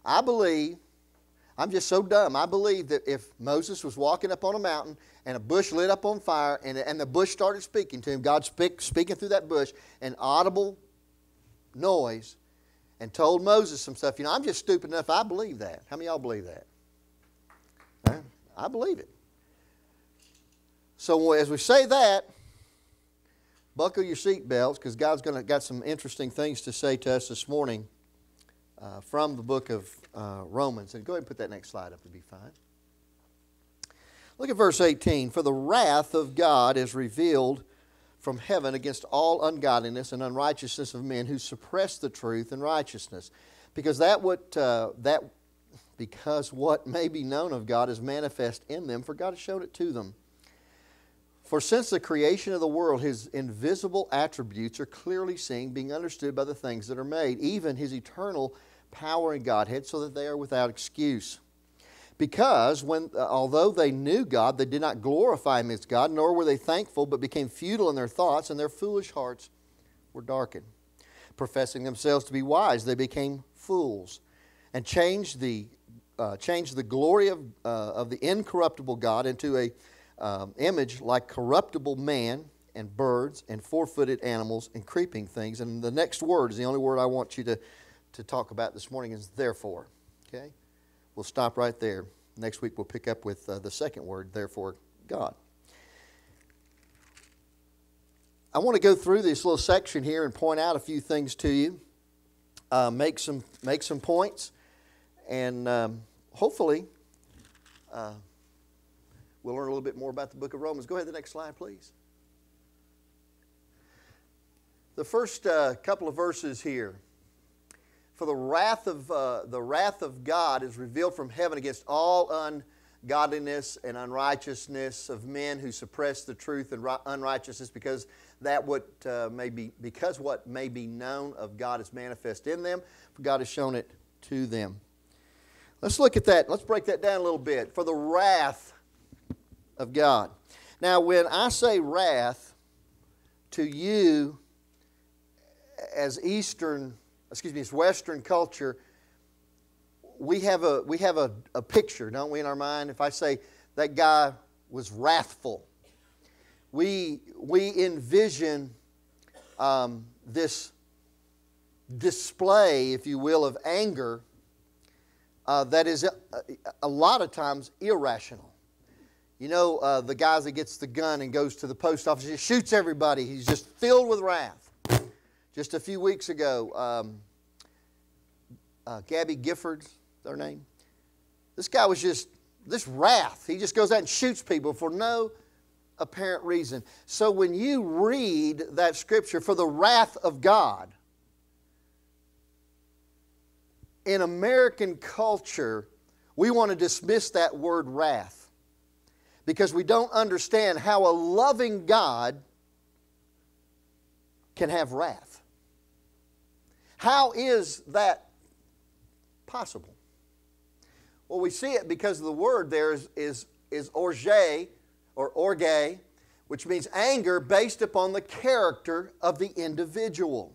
I believe, I'm just so dumb, I believe that if Moses was walking up on a mountain and a bush lit up on fire and the bush started speaking to him, God speaking through that bush, an audible noise, and told Moses some stuff. I'm just stupid enough, I believe that. How many of y'all believe that? Huh? I believe it. So as we say that, buckle your seat belts, because God's got some interesting things to say to us this morning from the book of Romans. And go ahead and put that next slide up, it'll be fine. Look at verse 18. For the wrath of God is revealed from heaven against all ungodliness and unrighteousness of men who suppress the truth and righteousness. Because what may be known of God is manifest in them, for God has showed it to them. For since the creation of the world, His invisible attributes are clearly seen, being understood by the things that are made, even His eternal power and Godhead, so that they are without excuse. Because although they knew God, they did not glorify Him as God, nor were they thankful, but became futile in their thoughts, and their foolish hearts were darkened. Professing themselves to be wise, they became fools, and changed the glory of the incorruptible God into a image like corruptible man and birds and four-footed animals and creeping things. And the next word is the only word I want you to talk about this morning, is therefore. Okay? We'll stop right there. Next week we'll pick up with the second word, therefore God. I want to go through this little section here and point out a few things to you, make some points, and hopefully we'll learn a little bit more about the book of Romans. Go ahead to the next slide, please. The first couple of verses here. For the wrath of God is revealed from heaven against all ungodliness and unrighteousness of men who suppress the truth and unrighteousness, because what may be known of God is manifest in them, for God has shown it to them. Let's look at that. Let's break that down a little bit. For the wrath of God. Now, when I say wrath, to you as Western culture, we have a picture, don't we, in our mind? If I say that guy was wrathful, we envision this display, if you will, of anger that is a lot of times irrational. The guy that gets the gun and goes to the post office and shoots everybody. He's just filled with wrath. Just a few weeks ago, Gabby Giffords, their name. This guy was just, this wrath. He just goes out and shoots people for no apparent reason. So when you read that scripture, for the wrath of God, in American culture, we want to dismiss that word wrath, because we don't understand how a loving God can have wrath. How is that possible? Well, we see it because the word there is orge, or orge, which means anger based upon the character of the individual.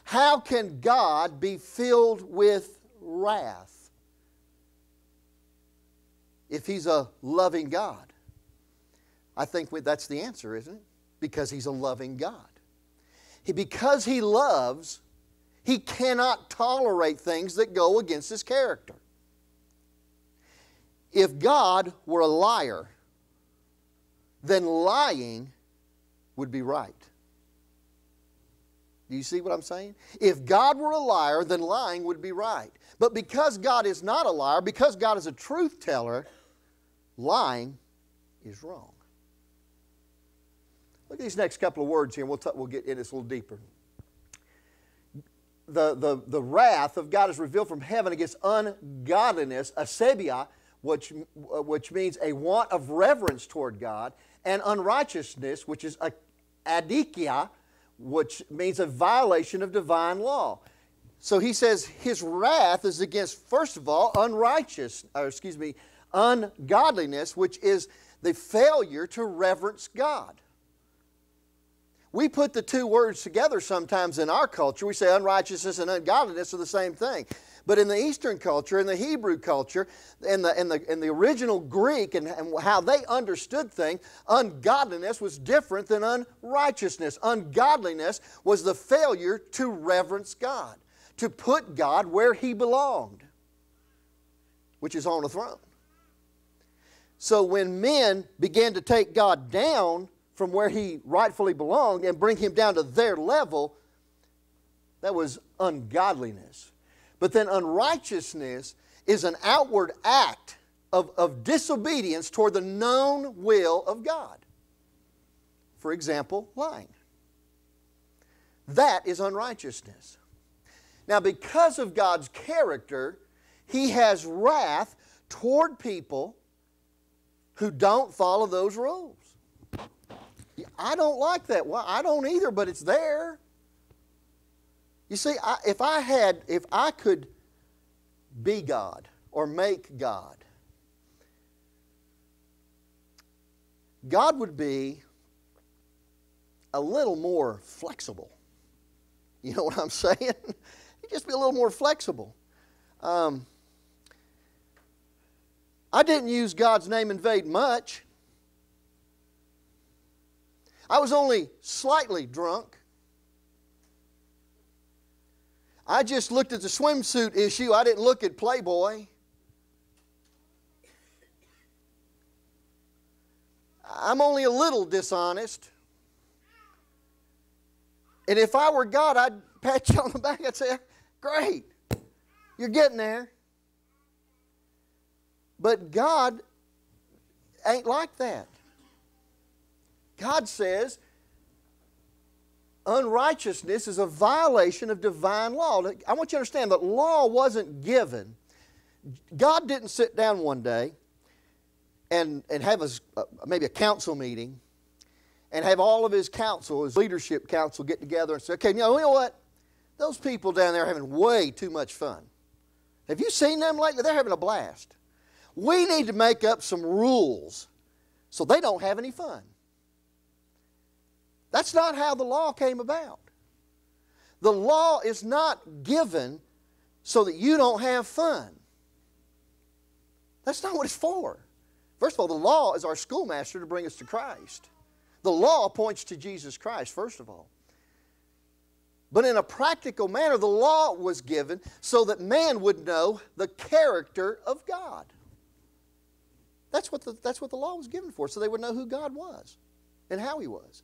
How can God be filled with wrath if He's a loving God? I think that's the answer, isn't it? Because He's a loving God. Because He loves, He cannot tolerate things that go against His character. If God were a liar, then lying would be right. Do you see what I'm saying? If God were a liar, then lying would be right. But because God is not a liar, because God is a truth teller, lying is wrong. Look at these next couple of words here, and we'll get in this a little deeper. The wrath of God is revealed from heaven against ungodliness, asebia, which means a want of reverence toward God, and unrighteousness, which is adikia, which means a violation of divine law. So he says His wrath is against, first of all, ungodliness, which is the failure to reverence God. We put the two words together sometimes in our culture. We say unrighteousness and ungodliness are the same thing. But in the Eastern culture, in the Hebrew culture, in the original Greek and how they understood things, ungodliness was different than unrighteousness. Ungodliness was the failure to reverence God, to put God where He belonged, which is on the throne. So when men began to take God down from where He rightfully belonged and bring Him down to their level, that was ungodliness. But then unrighteousness is an outward act of disobedience toward the known will of God. For example, lying. That is unrighteousness. Now, because of God's character, He has wrath toward people who don't follow those rules. I don't like that. Well, I don't either, but it's there. You see, if I could be God or make God, God would be a little more flexible. You know what I'm saying? He'd just be a little more flexible. I didn't use God's name in vain much. I was only slightly drunk. I just looked at the swimsuit issue. I didn't look at Playboy. I'm only a little dishonest. And if I were God, I'd pat you on the back. I'd say, great, you're getting there. But God ain't like that. God says unrighteousness is a violation of divine law. I want you to understand that law wasn't given. God didn't sit down one day and have maybe a council meeting and have all of His council, His leadership council, get together and say, okay, you know what? Those people down there are having way too much fun. Have you seen them lately? They're having a blast. We need to make up some rules so they don't have any fun. That's not how the law came about. The law is not given so that you don't have fun. That's not what it's for. First of all, the law is our schoolmaster to bring us to Christ. The law points to Jesus Christ, first of all. But in a practical manner, the law was given so that man would know the character of God. That's what the law was given for, so they would know who God was and how He was.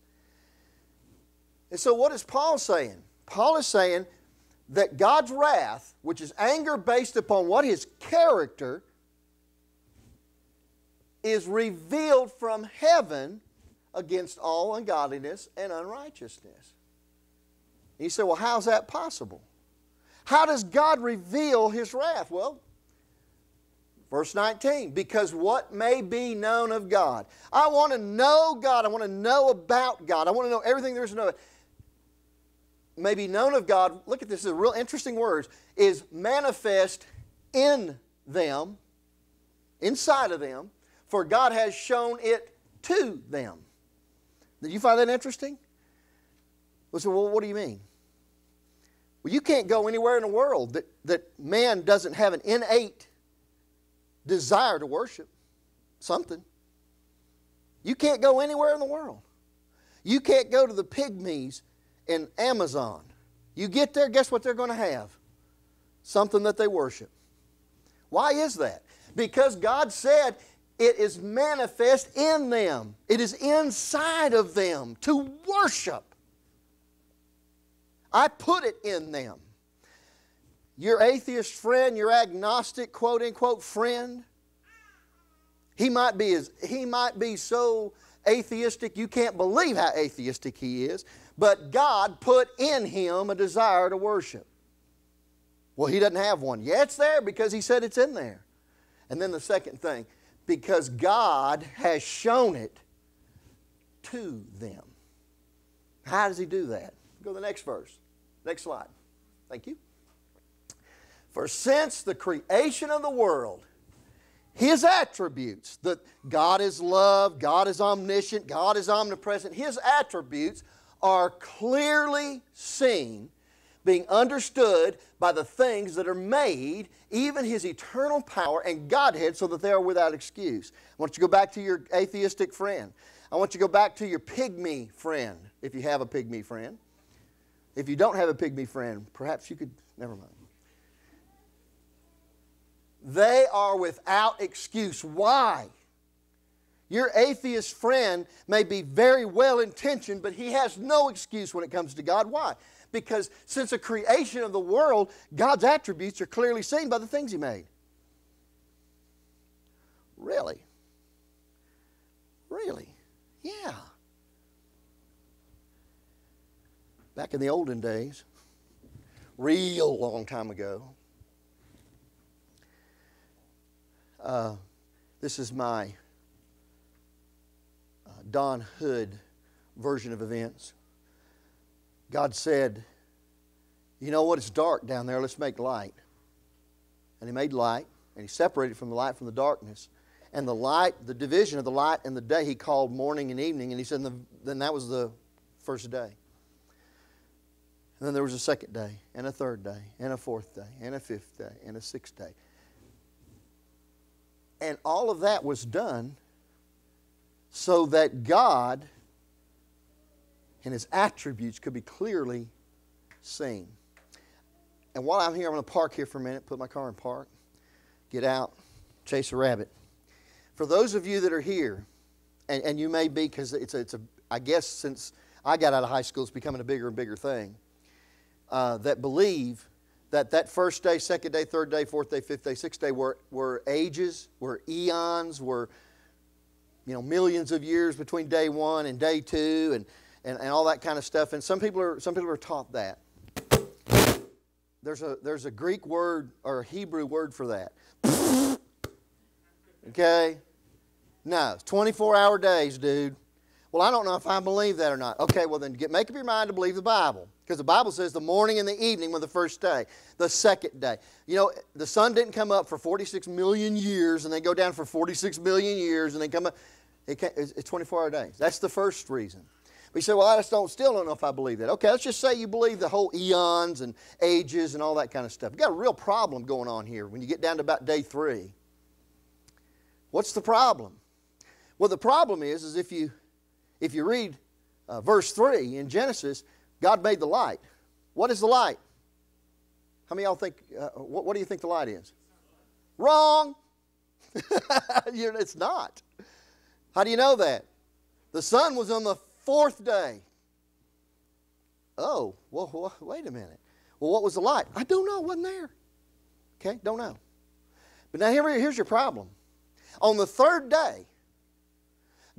And so what is Paul saying? Paul is saying that God's wrath, which is anger based upon what His character, is revealed from heaven against all ungodliness and unrighteousness. And you say, well, how's that possible? How does God reveal His wrath? Well, verse 19, because what may be known of God. I want to know God. I want to know about God. I want to know everything there is to know. May be known of God, look at this, this is a real interesting word, is manifest in them, inside of them, for God has shown it to them. Did you find that interesting? Well, what do you mean? Well, you can't go anywhere in the world that man doesn't have an innate desire to worship something. You can't go anywhere in the world. You can't go to the pygmies in Amazon. You get there, guess what they're going to have? Something that they worship. Why is that? Because God said it is manifest in them. It is inside of them to worship. I put it in them. Your atheist friend, your agnostic quote-unquote friend, he might be so atheistic you can't believe how atheistic he is, but God put in him a desire to worship. Well, he doesn't have one. Yeah, it's there because He said it's in there. And then the second thing, because God has shown it to them. How does He do that? Go to the next verse. Next slide. Thank you. For since the creation of the world, His attributes, that God is love, God is omniscient, God is omnipresent, His attributes are clearly seen, being understood by the things that are made, even His eternal power and Godhead, so that they are without excuse. I want you to go back to your atheistic friend. I want you to go back to your pygmy friend, if you have a pygmy friend. If you don't have a pygmy friend, perhaps you could, never mind. They are without excuse. Why? Your atheist friend may be very well-intentioned, but he has no excuse when it comes to God. Why? Because since the creation of the world, God's attributes are clearly seen by the things He made. Really? Really? Yeah. Back in the olden days, real long time ago, this is my Don Hood version of events. God said, you know what, it's dark down there, let's make light. And He made light, and He separated from the light from the darkness. And the light, the division of the light and the day, He called morning and evening, and He said, then that was the first day. And then there was a second day, and a third day, and a fourth day, and a fifth day, and a sixth day. And all of that was done so that God and His attributes could be clearly seen. And while I'm here, I'm going to park here for a minute, put my car in park, get out, chase a rabbit. For those of you that are here, and you may be, because I guess since I got out of high school, it's becoming a bigger and bigger thing, that believe that first day, second day, third day, fourth day, fifth day, sixth day were ages, were eons, were millions of years between day one and day two, and all that kind of stuff. And some people are taught that. There's a Greek word or a Hebrew word for that. Okay? No, it's 24-hour days, dude. Well, I don't know if I believe that or not. Okay, well then make up your mind to believe the Bible. Because the Bible says the morning and the evening were the first day, the second day. The sun didn't come up for 46 million years and then go down for 46 million years and then come up. It's 24-hour days. That's the first reason. But you say, well, I still don't know if I believe that. Okay, let's just say you believe the whole eons and ages and all that kind of stuff. You've got a real problem going on here when you get down to about day 3. What's the problem? Well, the problem is if you read verse 3 in Genesis, God made the light. What is the light? How many of y'all think, what do you think the light is? Wrong! It's not. How do you know that? The sun was on the 4th day. Oh, well, wait a minute. Well, what was the light? I don't know. It wasn't there. Okay, don't know. But now here's your problem. On the 3rd day,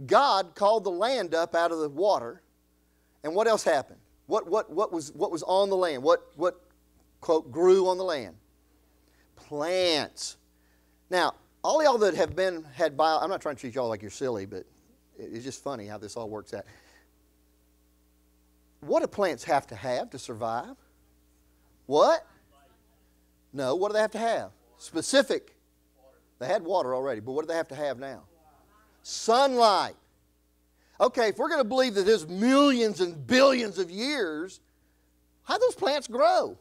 God called the land up out of the water, and what else happened? What was on the land? What quote grew on the land? Plants. Now, all y'all that have had bio, I'm not trying to treat y'all like you're silly, but it's just funny how this all works out. What do plants have to survive? What? No, what do they have to have? Specific. They had water already, but what do they have to have now? Sunlight. Okay, if we're going to believe that there's millions and billions of years, how do those plants grow?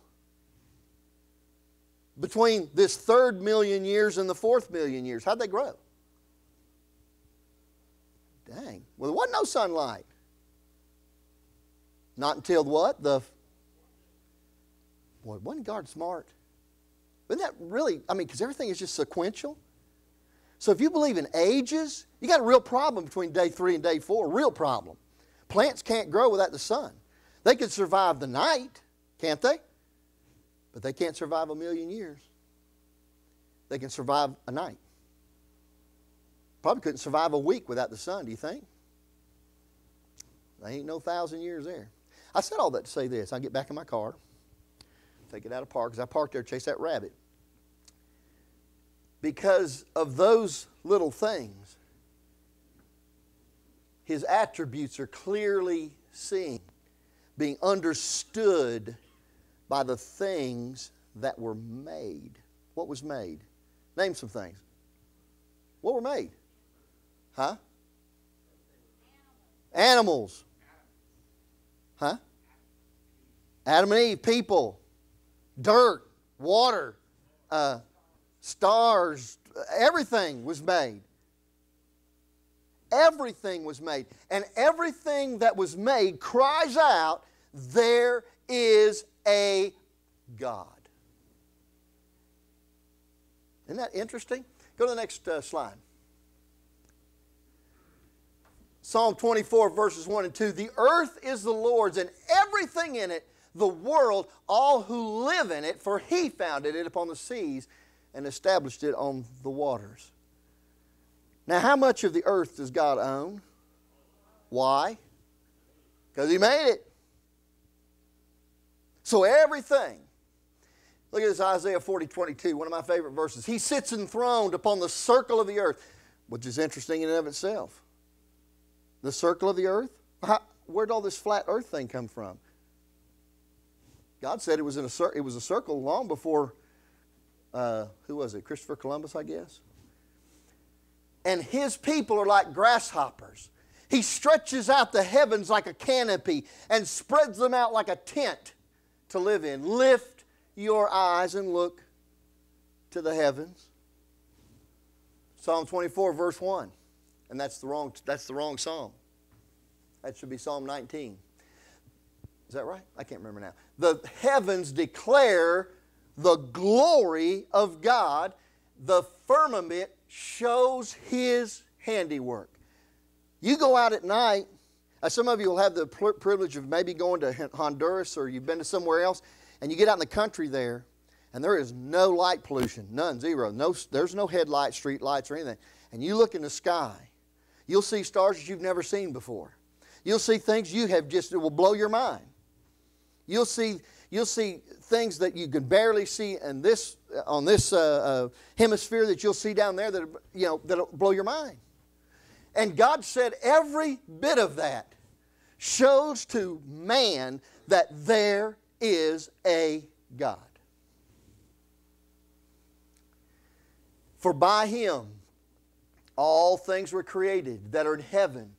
Between this 3rd million years and the 4th million years, how'd they grow? Dang. Well, there wasn't no sunlight. Not until what? Boy, wasn't God smart? Isn't that really, because everything is just sequential. So if you believe in ages, you got a real problem between day 3 and day 4, real problem. Plants can't grow without the sun. They could survive the night, can't they? But they can't survive a million years. They can survive a night. Probably couldn't survive a week without the sun, do you think? There ain't no 1,000 years there. I said all that to say this. I get back in my car, take it out of park, because I parked there to chase that rabbit. Because of those little things, His attributes are clearly seen, being understood by the things that were made. What was made? Name some things. What were made? Huh? Animals. Huh? Adam and Eve, people, dirt, water, stars, everything was made. Everything was made. And everything that was made cries out, there is a God. Isn't that interesting? Go to the next slide. Psalm 24, verses 1 and 2. The earth is the Lord's and everything in it, the world, all who live in it, for He founded it upon the seas and established it on the waters. Now, how much of the earth does God own? Why? Because He made it. So everything. Look at this, Isaiah 40:22, one of my favorite verses. He sits enthroned upon the circle of the earth, which is interesting in and of itself. The circle of the earth? Where did all this flat earth thing come from? God said it was a circle long before, who was it? Christopher Columbus, I guess. And His people are like grasshoppers. He stretches out the heavens like a canopy and spreads them out like a tent to live in. Lift your eyes and look to the heavens. Psalm 24, verse 1. And that's the wrong psalm. That should be Psalm 19. Is that right? I can't remember now. The heavens declare the glory of God. The firmament shows His handiwork. You go out at night. Some of you will have the privilege of maybe going to Honduras, or you've been to somewhere else, and you get out in the country there, and there is no light pollution. None, zero. There's no headlights, street lights, or anything. And you look in the sky, you'll see stars that you've never seen before. You'll see things it will blow your mind. You'll see things that you can barely see on this hemisphere that you'll see down there that'll blow your mind. And God said every bit of that shows to man that there is a God. For by Him all things were created that are in heaven,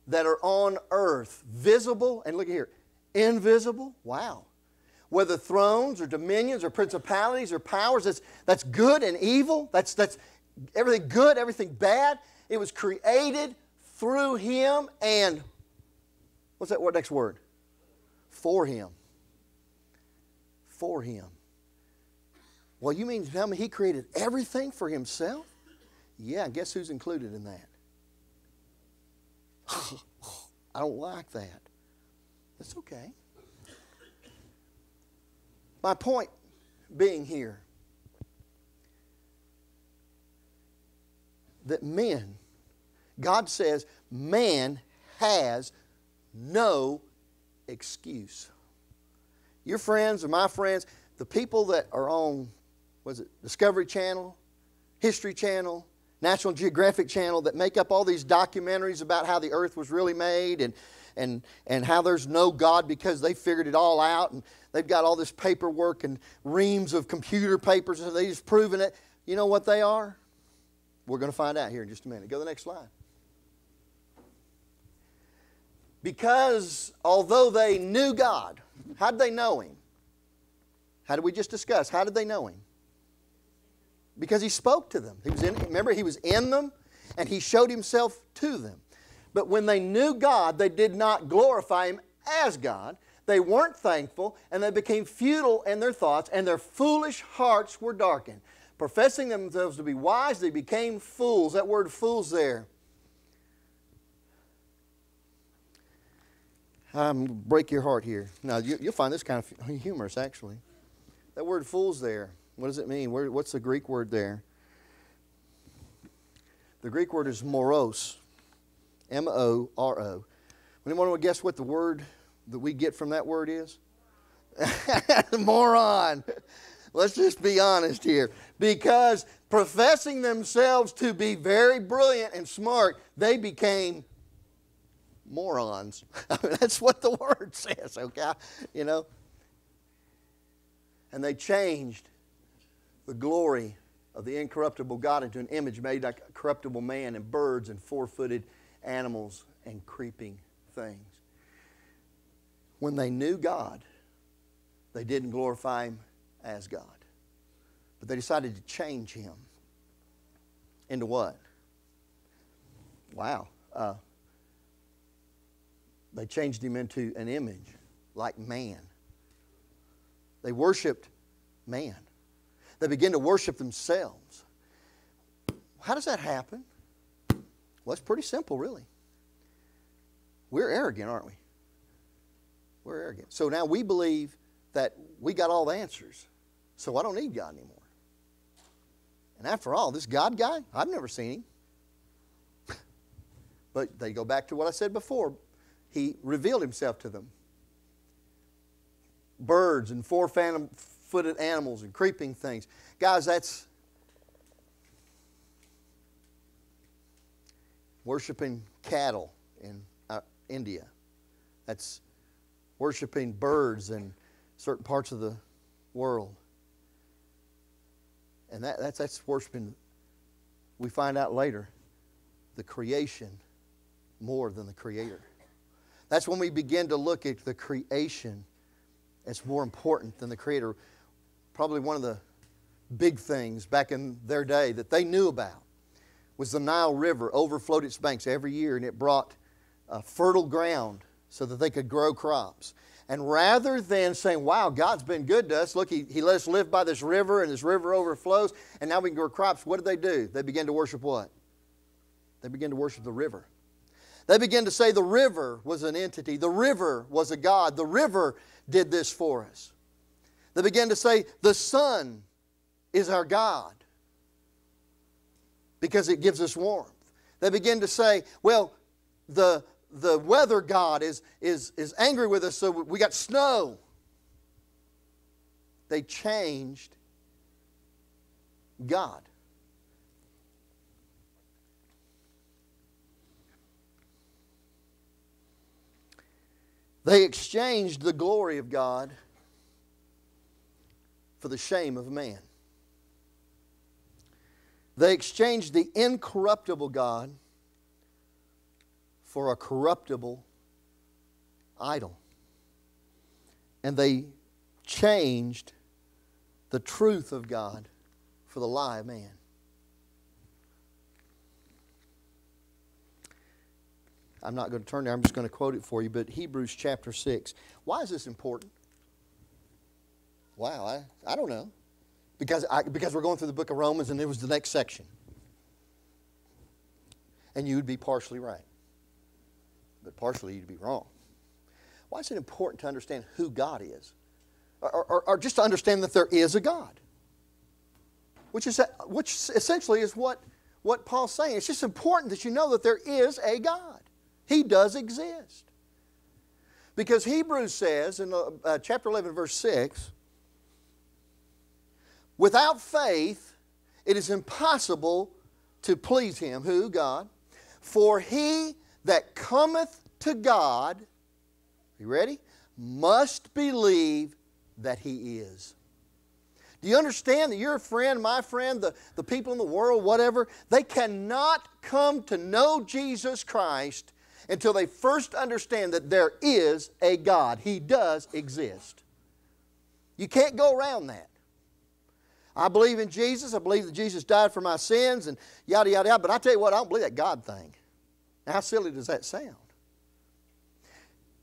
that are on earth, visible, and look here, invisible. Wow. Whether thrones or dominions or principalities or powers, that's good and evil. That's everything good, everything bad. It was created through Him and, what's that next word? For Him. For Him. Well, you mean to tell me He created everything for Himself? Yeah, guess who's included in that? I don't like that. That's okay. My point being here that God says man has no excuse. Your friends or my friends, the people that are on, Discovery Channel, History Channel, National Geographic Channel, that make up all these documentaries about how the earth was really made and how there's no God because they figured it all out, and they've got all this paperwork and reams of computer papers and they've just proven it. You know what they are? We're going to find out here in just a minute. Go to the next slide. Because although they knew God, how did they know Him? How did we just discuss? How did they know Him? Because He spoke to them. Remember, He was in them and He showed Himself to them. But when they knew God, they did not glorify Him as God. They weren't thankful, and they became futile in their thoughts, and their foolish hearts were darkened. Professing themselves to be wise, they became fools. That word fools there. Break your heart here. Now, you'll find this kind of humorous, actually. That word fools there, what does it mean? What's the Greek word there? The Greek word is moros. M-O-R-O. Anyone want to guess what the word that we get from that word is? Moron. Let's just be honest here. Because professing themselves to be very brilliant and smart, they became morons. I mean, that's what the word says, okay? You know? And they changed the glory of the incorruptible God into an image made like a corruptible man and birds and four-footed animals and creeping things. When they knew God, They didn't glorify Him as God. But they decided to change Him into what? Wow. They changed Him into an image like man. They worshiped man. They began to worship themselves. How does that happen? Well, it's pretty simple, really. We're arrogant, aren't we? We're arrogant. So now we believe that we got all the answers. So I don't need God anymore. And after all, this God guy, I've never seen Him. But they go back to what I said before. He revealed Himself to them. Birds and four-footed animals and creeping things. Guys, that's worshiping cattle in India. That's worshiping birds in certain parts of the world. And that's worshiping, we find out later, the creation more than the Creator. That's when we begin to look at the creation as more important than the Creator. Probably one of the big things back in their day that they knew about was the Nile River overflowed its banks every year, and it brought fertile ground so that they could grow crops. And rather than saying, wow, God's been good to us, look, He let us live by this river, and this river overflows, and now we can grow crops, what did they do? They began to worship what? They began to worship the river. They began to say the river was an entity. The river was a God. The river did this for us. They began to say the sun is our God because it gives us warmth. They began to say, well, the weather God is angry with us, so we got snow. They changed God. They exchanged the glory of God for the shame of man. They exchanged the incorruptible God for a corruptible idol. And they changed the truth of God for the lie of man. I'm not going to turn there. I'm just going to quote it for you. But Hebrews chapter 6. Why is this important? Wow, I don't know. Because we're going through the book of Romans and it was the next section. And you would be partially right. But partially you'd be wrong. Why is it important to understand who God is? Or just to understand that there is a God? Which essentially is what Paul's saying. It's just important that you know that there is a God. He does exist. Because Hebrews says in chapter 11, verse 6, without faith, it is impossible to please Him. Who? God. For he that cometh to God, you ready? Must believe that He is. Do you understand that your friend, my friend, the people in the world, whatever, they cannot come to know Jesus Christ until they first understand that there is a God. He does exist. You can't go around that. I believe in Jesus. I believe that Jesus died for my sins and yada, yada, yada. But I tell you what, I don't believe that God thing. Now, how silly does that sound?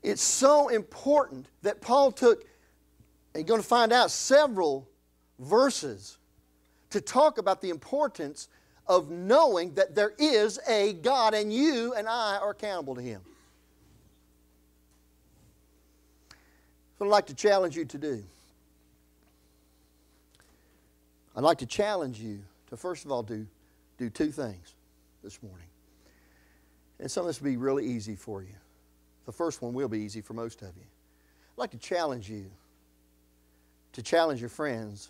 It's so important that Paul took, and you're going to find out, several verses to talk about the importance of knowing that there is a God and you and I are accountable to Him. So I'd like to challenge you to do. I'd like to challenge you to first of all do two things this morning. And some of this will be really easy for you. The first one will be easy for most of you. I'd like to challenge you to challenge your friends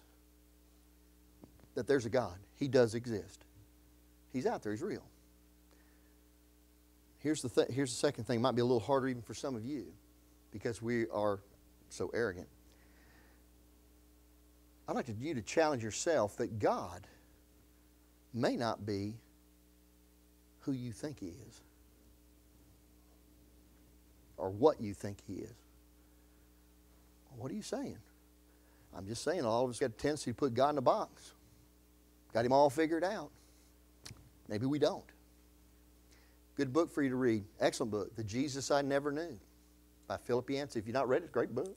that there's a God. He does exist. He's out there. He's real. Here's the second thing. It might be a little harder even for some of you because we are so arrogant. I'd like you to challenge yourself that God may not be who you think He is or what you think He is. What are you saying? I'm just saying, all of us got a tendency to put God in a box. Got him all figured out. Maybe we don't. Good book for you to read. Excellent book. The Jesus I Never Knew by Philip Yancey. If you've not read it, great book.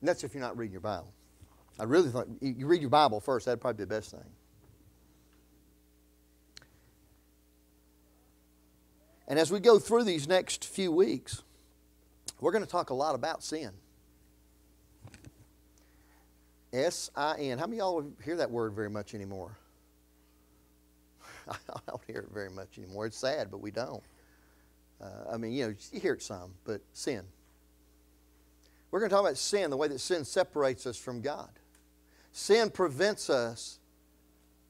And that's if you're not reading your Bible. I really think you read your Bible first. That'd probably be the best thing. And as we go through these next few weeks, we're going to talk a lot about sin. S-I-N. How many of y'all hear that word very much anymore? I don't hear it very much anymore. It's sad, but we don't. You hear it some, but sin. We're going to talk about sin, the way that sin separates us from God. Sin prevents us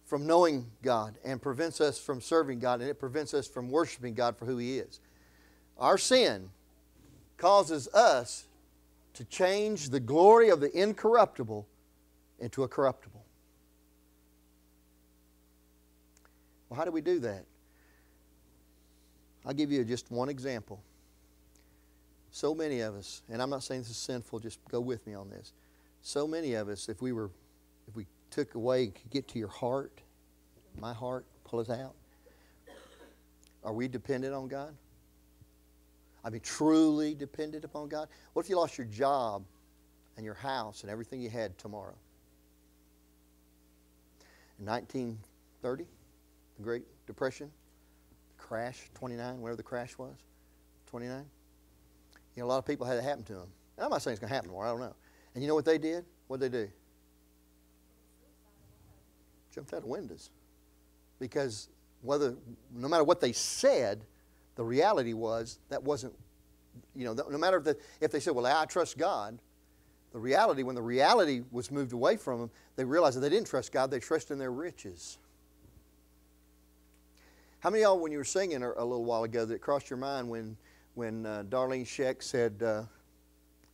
from knowing God and prevents us from serving God, and it prevents us from worshiping God for who He is. Our sin causes us to change the glory of the incorruptible into a corruptible. Well, how do we do that? I'll give you just one example. So many of us, and I'm not saying this is sinful, just go with me on this. So many of us, if we took away, could get to your heart, my heart, pull it out, are we dependent on God? I mean, truly dependent upon God? What if you lost your job and your house and everything you had tomorrow? In 1930, the Great Depression, the crash, 29, whatever the crash was, 29. A lot of people had it happen to them. And I'm not saying it's going to happen tomorrow, I don't know. And you know what they did? What did they do? Jumped out of windows. Because no matter what they said, the reality was that wasn't, no matter if they said, well, I trust God, the reality, when the reality was moved away from them, they realized that they didn't trust God, they trusted in their riches. How many of y'all, when you were singing a little while ago, that it crossed your mind when Darlene Scheck said,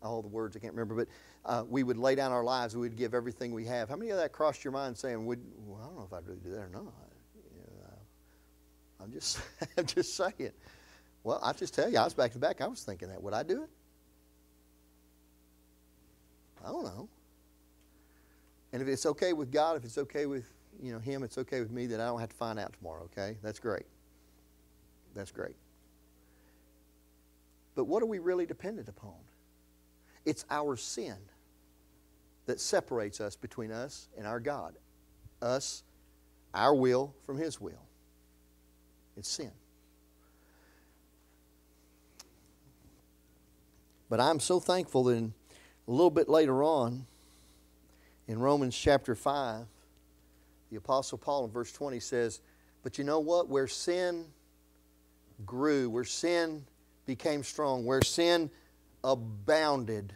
all the words I can't remember, but we would lay down our lives, we would give everything we have. How many of that crossed your mind saying, well, I don't know if I'd really do that or not. I'm just saying. Well, I just tell you, I was back to back. I was thinking that. Would I do it? I don't know. And if it's okay with God, if it's okay with Him, it's okay with me, then I don't have to find out tomorrow, okay? That's great. That's great. But what are we really dependent upon? It's our sin that separates us between us and our God. Us, our will from His will. It's sin. But I'm so thankful that a little bit later on, in Romans chapter 5, the Apostle Paul in verse 20 says, but you know what? Where sin grew, where sin became strong, where sin abounded,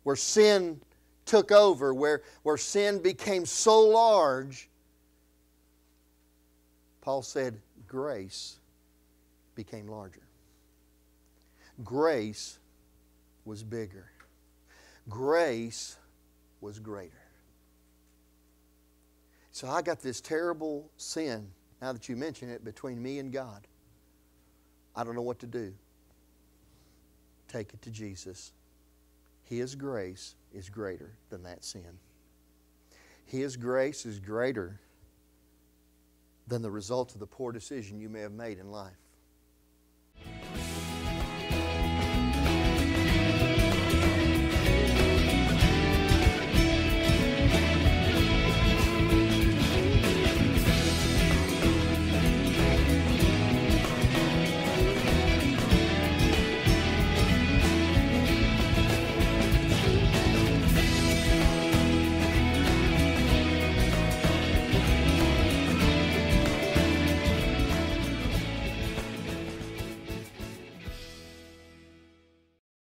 where sin took over, where sin became so large, Paul said, grace became larger. Grace was bigger. Grace was greater. So I got this terrible sin, now that you mention it, between me and God. I don't know what to do. Take it to Jesus. His grace is greater than that sin. His grace is greater than the result of the poor decision you may have made in life.